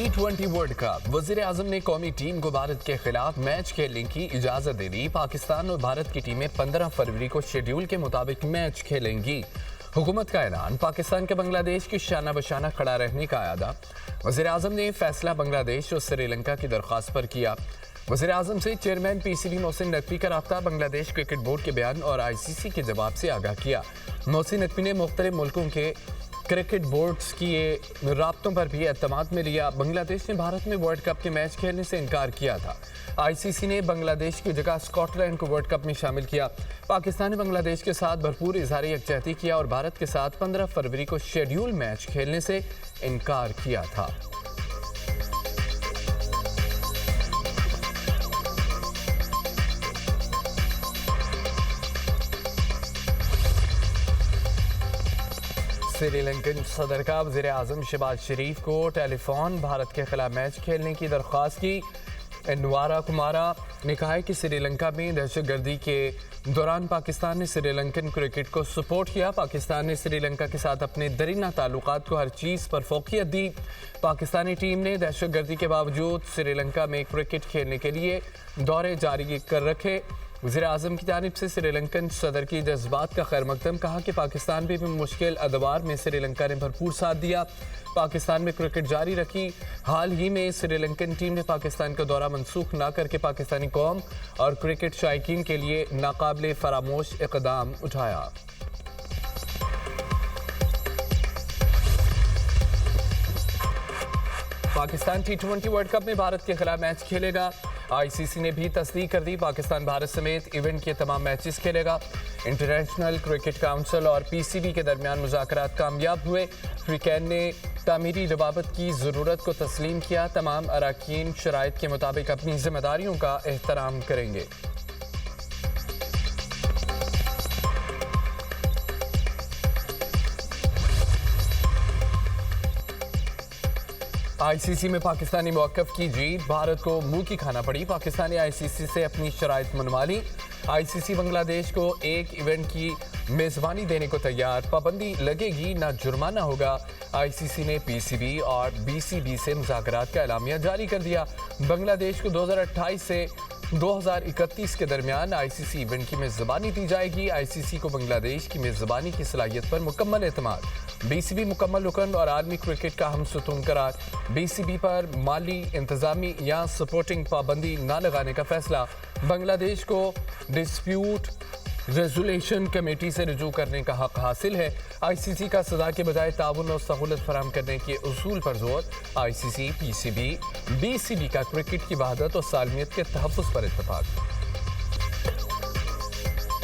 T20 world cup. वजीर आजम ने कौमी टीम को भारत के खिलाफ मैच खेलने की इजाजत दे दी। पाकिस्तान और भारत की टीमें 15 फरवरी को शेड्यूल के मुताबिक मैच खेलेंगी। हुकूमत का ऐलान। पाकिस्तान के बांग्लादेश की शाना बशाना खड़ा रहने का आदा। वजीर आजम ने फैसला बांग्लादेश और श्रीलंका की दरख्वास्त पर किया। वजीर आजम से चेयरमैन PCB मोहसिन नकवी का राब्ता। बांग्लादेश क्रिकेट बोर्ड के बयान और ICC के जवाब से आगाह किया। मोहसिन नकवी ने मुख्तलिफ मुल्कों के क्रिकेट बोर्ड्स की राब्तों पर भी एतमाद में लिया। बांग्लादेश ने भारत में वर्ल्ड कप के मैच खेलने से इनकार किया था। ICC ने बांग्लादेश की जगह स्कॉटलैंड को वर्ल्ड कप में शामिल किया। पाकिस्तान ने बांग्लादेश के साथ भरपूर इजहार यकजहती किया और भारत के साथ 15 फरवरी को शेड्यूल मैच खेलने से इनकार किया था। श्रीलंकन सदर का वज़ीर आज़म शहबाज शरीफ को टेलीफोन। भारत के खिलाफ मैच खेलने की दरख्वास्त की। एनवारा कुमारा ने कहा है कि श्रीलंका में दहशतगर्दी के दौरान पाकिस्तान ने श्रीलंकन क्रिकेट को सपोर्ट किया। पाकिस्तान ने श्रीलंका के साथ अपने दरीना ताल्लुकात को हर चीज़ पर फोकियत दी। पाकिस्तानी टीम ने दहशतगर्दी के बावजूद श्रीलंका में क्रिकेट खेलने के लिए दौरे जारी कर रखे। वज़ीर आज़म की जानिब से श्रीलंकन सदर की जज्बात का खैर मकदम। कहा कि पाकिस्तान भी मुश्किल अदवार में श्रीलंका ने भरपूर साथ दिया। पाकिस्तान में क्रिकेट जारी रखी। हाल ही में श्रीलंकन टीम ने पाकिस्तान का दौरा मनसूख न करके पाकिस्तानी कौम और क्रिकेट शायकीन के लिए नाकाबिले फरामोश इक़दाम उठाया। पाकिस्तान T20 वर्ल्ड कप में भारत के खिलाफ मैच खेलेगा। ICC ने भी तस्दीक कर दी। पाकिस्तान भारत समेत इवेंट के तमाम मैचेस खेलेगा। इंटरनेशनल क्रिकेट काउंसिल और PCB के दरमियान मुज़ाकरात कामयाब हुए। फ्रीकैन ने तामीरी रवाबत की ज़रूरत को तस्लीम किया। तमाम अरकान शराइत के मुताबिक अपनी जिम्मेदारियों का एहतराम करेंगे। ICC में पाकिस्तानी मौक़िफ़ की जीत। भारत को मुंह की खाना पड़ी। पाकिस्तानी ICC से अपनी शराइत मनवा ली। ICC बांग्लादेश को एक इवेंट की मेज़बानी देने को तैयार। पाबंदी लगेगी ना जुर्माना होगा। ICC ने PCB और BCB से मुज़ाकरात का एलामिया जारी कर दिया। बांग्लादेश को 2028 से 2031 के दरमियान ICC इवेंट की मेज़बानी दी जाएगी। ICC को बांग्लादेश की मेज़बानी की सलाहियत पर मुकम्मल एतमाद। BCB मुकम्मल रुकन और आलमी क्रिकेट का हम सुतून करार। BCB पर माली, इंतजामी या सपोर्टिंग पाबंदी न लगाने का फैसला। बांग्लादेश को डिस्प्यूट रेजुलेशन कमेटी से रुजू करने का हक हासिल है। ICC का सजा के बजाय ताउन और सहूलत फराहम करने के उसूल पर जोर। ICC, PCB, BCB का क्रिकेट की वहादत और सालमियत के तहफ़्फ़ुज़ पर इत्तफ़ाक़।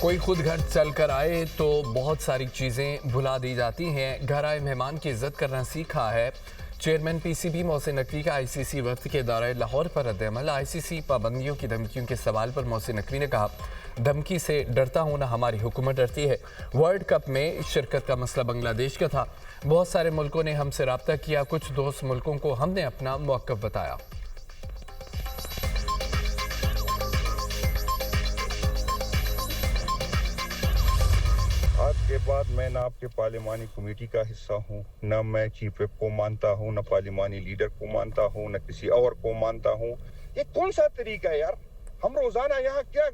कोई खुद घर चल कर आए तो बहुत सारी चीज़ें भुला दी जाती हैं। घर आए मेहमान की इज़्ज़त करना सीखा है। चेयरमैन PCB मोहसिन नकवी का ICC वक्त के दौरे लाहौर पर रद्द-ए-अमल। ICC पाबंदियों की धमकियों के सवाल पर मोहसिन नकवी ने कहा, धमकी से डरता हूँ ना हमारी हुकूमत डरती है। वर्ल्ड कप में शिरकत का मसला बांग्लादेश का था। बहुत सारे मुल्कों ने हमसे रब्ता किया। कुछ दोस्त मुल्कों को हमने अपना मौक़िफ़ बताया। आज के बाद मैं ना आपके पार्लिमानी कमेटी का हिस्सा हूँ, न मैं चीफ विप को मानता हूँ, न पार्लिमानी लीडर को मानता हूँ, न किसी और को मानता हूँ। ये कौन सा तरीका है यार? हम रोजाना यहाँ क्या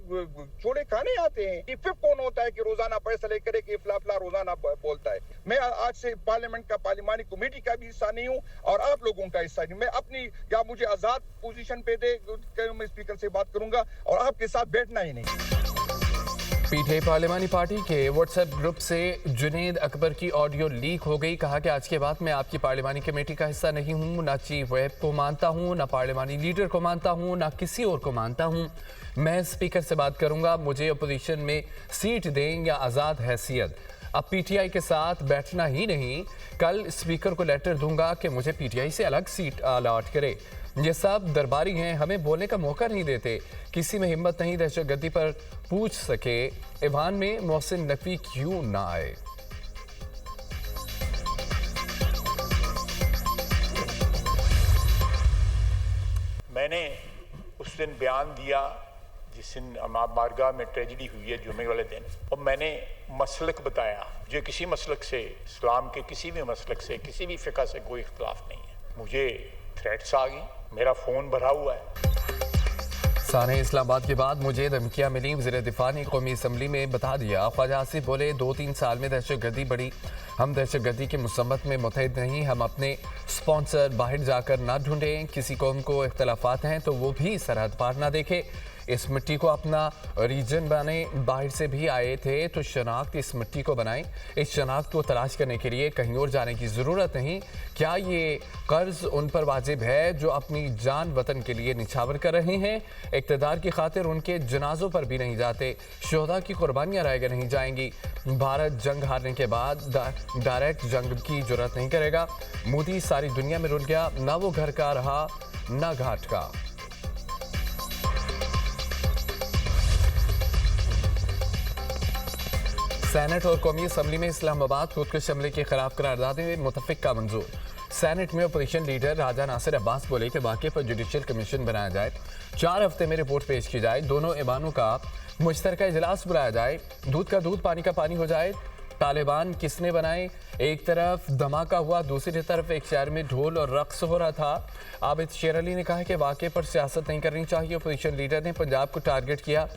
छोड़े खाने आते हैं? चीफ विप कौन होता है कि रोजाना फैसले करे कि फला रोजाना बोलता है? मैं आज से पार्लियामेंट का पार्लिमानी कमेटी का भी हिस्सा नहीं हूँ और आप लोगों का हिस्सा नहीं। मैं अपनी या मुझे आजाद पोजीशन पे दे, मैं स्पीकर से बात करूंगा और आपके साथ बैठना ही नहीं। PTI पार्लिमानी पार्टी के व्हाट्सएप ग्रुप से जुनेद अकबर की ऑडियो लीक हो गई। कहा कि आज के बाद मैं आपकी पार्लिमानी कमेटी का हिस्सा नहीं हूँ, ना चीफ व्हिप को मानता हूँ, ना पार्लिमानी लीडर को मानता हूँ, ना किसी और को मानता हूँ। मैं स्पीकर से बात करूँगा, मुझे अपोजिशन में सीट दें या आज़ाद हैसियत। अब PTI के साथ बैठना ही नहीं, कल स्पीकर को लेटर दूंगा कि मुझे PTI से अलग सीट अलॉट करे। ये सब दरबारी हैं, हमें बोलने का मौका नहीं देते। किसी में हिम्मत नहीं दहशतगर्दी पर पूछ सके। ईवान में मोहसिन नकवी क्यों ना आए? मैंने उस दिन बयान दिया जिस दिन बारगाह में ट्रेजिडी हुई है जुमे वाले दिन, और मैंने मसलक बताया। मुझे किसी मसलक से, इस्लाम के किसी भी मसलक से, किसी भी फ़िक़ा से कोई इख्तिलाफ़ नहीं है। मुझे थ्रेट्स आ गई, मेरा फ़ोन भरा हुआ है। साने इस्लामाबाद के बाद मुझे धमकियां मिली, वज़ीर दिफा ने कौमी असम्बली में बता दिया। ख्वाजा आसिफ बोले 2-3 साल में दहशतगर्दी बढ़ी, हम दहशतगर्दी के मुसम्मत में मुतहद नहीं, हम अपने स्पॉन्सर बाहर जाकर ना ढूंढें, किसी कौम को इख्तलाफात हैं तो वो भी सरहद पार ना देखे, इस मिट्टी को अपना रीजन बने, बाहर से भी आए थे तो शनाख्त इस मिट्टी को बनाएं, इस शनाख्त को तलाश करने के लिए कहीं और जाने की ज़रूरत नहीं। क्या ये कर्ज उन पर वाजिब है जो अपनी जान वतन के लिए निछावर कर रहे हैं, इक़्तिदार की खातिर उनके जनाजों पर भी नहीं जाते, शोहदा की कुर्बानियाँ रायगर नहीं जाएंगी। भारत जंग हारने के बाद डायरेक्ट जंग की जुर्रत नहीं करेगा। मोदी सारी दुनिया में रुल गया, ना वो घर का रहा ना घाट का। सेनेट और कौमी असम्बली में इस्लामाबाद खुदकुश हमले के खिलाफ करारदादें मुतफ़िक का मंजूर। सेनेट में अपोजिशन लीडर राजा नासिर अब्बास बोले कि वाक़े पर जुडिशल कमीशन बनाया जाए, 4 हफ्ते में रिपोर्ट पेश की जाए, दोनों ऐवानों का मुश्तरका इजलास बुलाया जाए, दूध का दूध पानी का पानी हो जाए। तालिबान किसने बनाए? एक तरफ धमाका हुआ, दूसरी तरफ एक शहर में ढोल और रक्स हो रहा था। आबिद शेर अली ने कहा कि वाक़े पर सियासत नहीं करनी चाहिए। अपोजिशन लीडर ने पंजाब को टारगेट किया।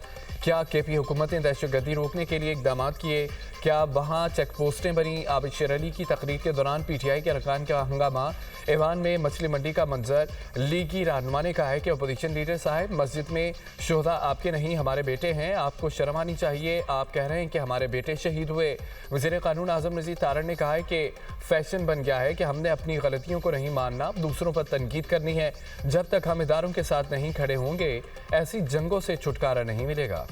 क्या केपी हुकूमत ने दहशतगर्दी रोकने के लिए इकदाम किए? क्या वहाँ चेक पोस्टें बनी? आबिद शेर अली की तकरीर के दौरान पीटीआई के अरकान का हंगामा। ऐवान में मछली मंडी का मंजर। लीगी रहनुमा ने कहा है कि अपोजिशन लीडर साहब, मस्जिद में शोहदा आपके नहीं हमारे बेटे हैं, आपको शर्म आनी चाहिए। आप कह रहे हैं कि हमारे बेटे शहीद हुए। वज़ीर कानून आज़म नज़ीर तारड़ ने कहा है कि फैशन बन गया है कि हमने अपनी गलतियों को नहीं मानना, दूसरों पर तनकीद करनी है। जब तक हम इदारों के साथ नहीं खड़े होंगे, ऐसी जंगों से छुटकारा नहीं मिलेगा।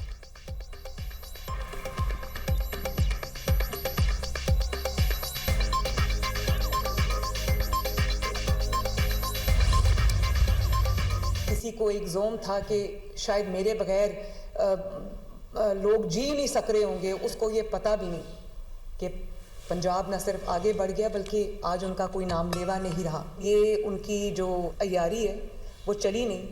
किसी को एक जोम था कि शायद मेरे बगैर लोग जी नहीं सक रहे होंगे, उसको ये पता भी नहीं कि पंजाब न सिर्फ आगे बढ़ गया बल्कि आज उनका कोई नाम लेवा नहीं रहा। ये उनकी जो अय्यारी है वो चली नहीं।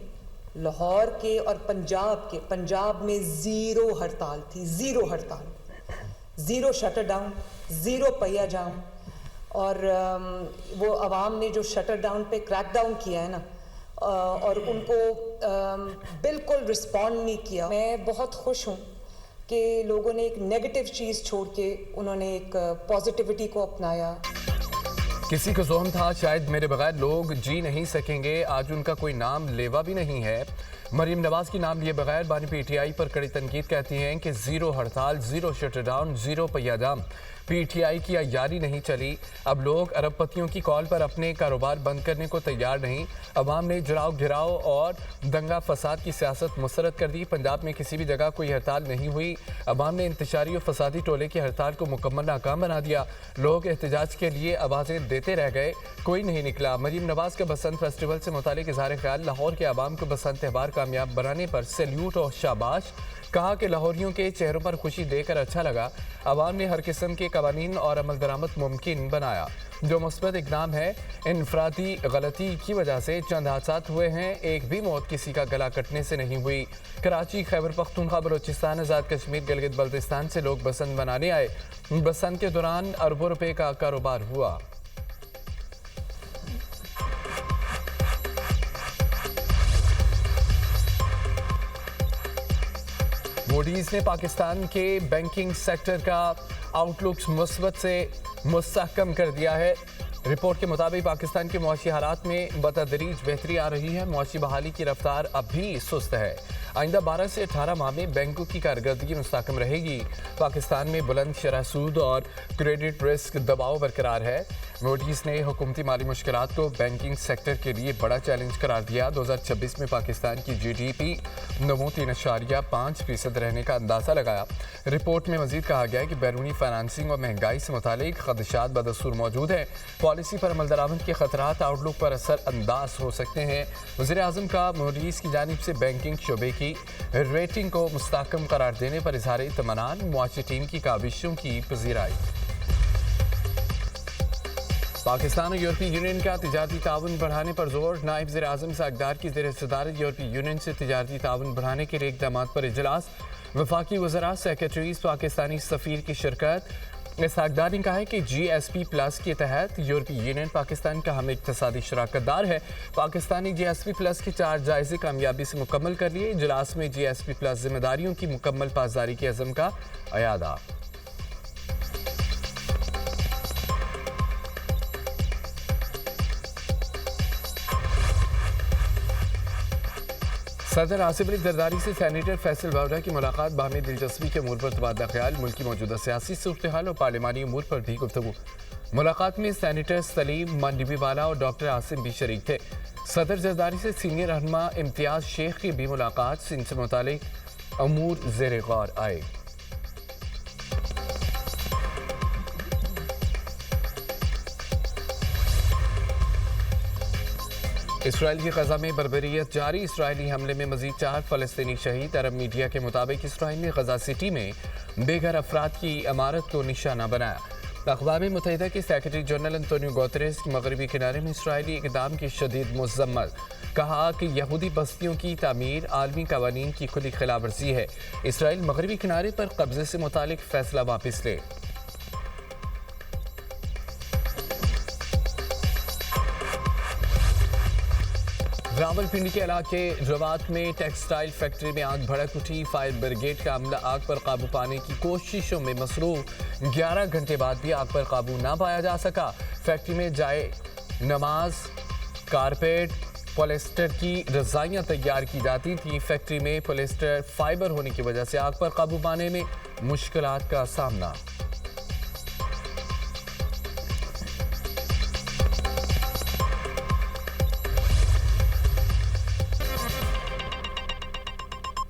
लाहौर के और पंजाब में ज़ीरो हड़ताल थी, ज़ीरो हड़ताल, ज़ीरो शटर डाउन, ज़ीरो पहिया जाम। और वो आवाम ने जो शटर डाउन पे क्रैक डाउन किया है ना, और उनको बिल्कुल रिस्पॉन्ड नहीं किया। मैं बहुत खुश हूँ कि लोगों ने एक नेगेटिव चीज़ छोड़ के उन्होंने एक पॉजिटिविटी को अपनाया। किसी को जोम था शायद मेरे बगैर लोग जी नहीं सकेंगे, आज उनका कोई नाम लेवा भी नहीं है। मरीम नवाज की नाम लिए बगैर बानी पीटीआई पर कड़ी तनकीद कहती हैं कि ज़ीरो हड़ताल, ज़ीरो शटर डाउन, ज़ीरो पहिया जाम। पीटीआई की अय्यारी नहीं चली। अब लोग अरबपतियों की कॉल पर अपने कारोबार बंद करने को तैयार नहीं। अवाम ने जराव घिराव और दंगा फसाद की सियासत मुस्तरद कर दी। पंजाब में किसी भी जगह कोई हड़ताल नहीं हुई। अवाम ने इंतशारी और फसादी टोले की हड़ताल को मुकम्मल नाकाम बना दिया। लोग एहतजाज के लिए आवाज़ें देते रह गए, कोई नहीं निकला। मरीम नवाज का बसंत फेस्टिवल से मुतालिक इज़हार ख्याल, लाहौर के आवाम को बसंत त्यौहार कामयाब बनाने पर सैल्यूट और शाबाश। कहा कि लाहौरियों के चेहरों पर खुशी देखकर अच्छा लगा। अवाम ने हर किस्म के कवानीन और अमल दरामद मुमकिन बनाया। जो मुस्बत इकदाम है, इनफरादी गलती की वजह से चंद हादसा हुए हैं, एक भी मौत किसी का गला कटने से नहीं हुई। कराची, खैबर पख्तूनख्वा, बलोचिस्तान, आज़ाद कश्मीर, गिलगित बल्तिस्तान से लोग बसंत मनाने आए। बसंत के दौरान अरबों रुपए का कारोबार हुआ। मूडीज ने पाकिस्तान के बैंकिंग सेक्टर का आउटलुक मुस्बत से मुस्तहकम कर दिया है। रिपोर्ट के मुताबिक पाकिस्तान के मुआशी हालात में बतदरीज बेहतरी आ रही है। मुआशी बहाली की रफ्तार अब भी सुस्त है। आइंदा 12 से 18 माह में बैंकों की कारकर्दगी मुस्तहकम रहेगी। पाकिस्तान में बुलंद शरह सूद और क्रेडिट रिस्क दबाव बरकरार है। मूडीज ने हुकूमती माली मुश्किलात को बैंकिंग सेक्टर के लिए बड़ा चैलेंज करार दिया। 2026 में पाकिस्तान की GDP 3.5% रहने का अंदाज़ा लगाया। रिपोर्ट में मजीद कहा गया है कि बैरूनी फाइनेंसिंग और महंगाई से मुतालिक खदशात बदस्तूर मौजूद हैं। पॉलिसी पर अमल दरामद के खतरात आउटलुक पर असर अंदाज हो सकते हैं। वज़ीर आज़म का मूडीज की जानिब से बैंकिंग शोबे की रेटिंग को मुस्तहकम करार देने पर इज़हार इत्मीनान, मुआशी टीम की काविशों की पजीराई। पाकिस्तान और यूरोपीय यूनियन का तिजारती ताउन बढ़ाने पर जोर। नायब वज़ीर आज़म सागदार की ज़ेर सदारत यूरोपीय यूनियन से तिजारती ताउन बढ़ाने के लिए इक़दामात पर इजलास। वफाकी वज़रा, सेक्रेटरीज, पाकिस्तानी सफ़ीर की शिरकत। इसहाकदार ने कहा है कि GSP+ के तहत यूरोपीय यूनियन पाकिस्तान का हम इक्तसादी शराकतदार है। पाकिस्तान ने GSP+ के 4 जायजे कामयाबी से मुकम्मल कर लिए। इजलास में GSP+ जिम्मेदारियों की मुकम्मल पासदारी के अज़म का अयादा। सदर आसिफ अली जरदारी से सेनेटर फैसल बावरा की मुलाकात बाहमी दिलचस्पी के अमूर पर तबादला ख्याल, मुल्क की मौजूदा सियासी सूरत हाल और पार्लिमानी अमूर पर भी गुफ्तगू। मुलाकात में सेनेटर सलीम मंडीवाला और डॉक्टर आसिम भी शरीक थे। सदर जरदारी से सीनियर रहनुमा इम्तियाज शेख की भी मुलाकात, सिंध से मुतालिक अमूर ज़ेर गौर आए। इसराइल की गजा में बर्बरियत जारी, इसराइली हमले में मजीद 4 फलस्तीनी शहीद। अरब मीडिया के मुताबिक इसराइल ने गजा सिटी में बेघर अफराद की इमारत को निशाना बनाया। अक़वाम मुत्तहिदा के सेक्रेटरी जनरल अंतोनियो गुतेरेस की मगरबी किनारे में इसराइली इक़दाम की शदीद मुज़म्मत, कहा कि यहूदी बस्तियों की तामीर आलमी कवानीन की खुली खिलाफ वर्जी है। इसराइल मगरबी किनारे पर कब्जे से मुतालिक फैसला वापस ले। रावलपिंडी के इलाके रवात में टेक्सटाइल फैक्ट्री में आग भड़क उठी। फायर ब्रिगेड का अमला आग पर काबू पाने की कोशिशों में मसरूफ। 11 घंटे बाद भी आग पर काबू ना पाया जा सका। फैक्ट्री में जाए नमाज, कारपेट, पॉलिस्टर की रजाइयाँ तैयार की जाती थी। फैक्ट्री में पॉलिस्टर फाइबर होने की वजह से आग पर काबू पाने में मुश्किलात का सामना।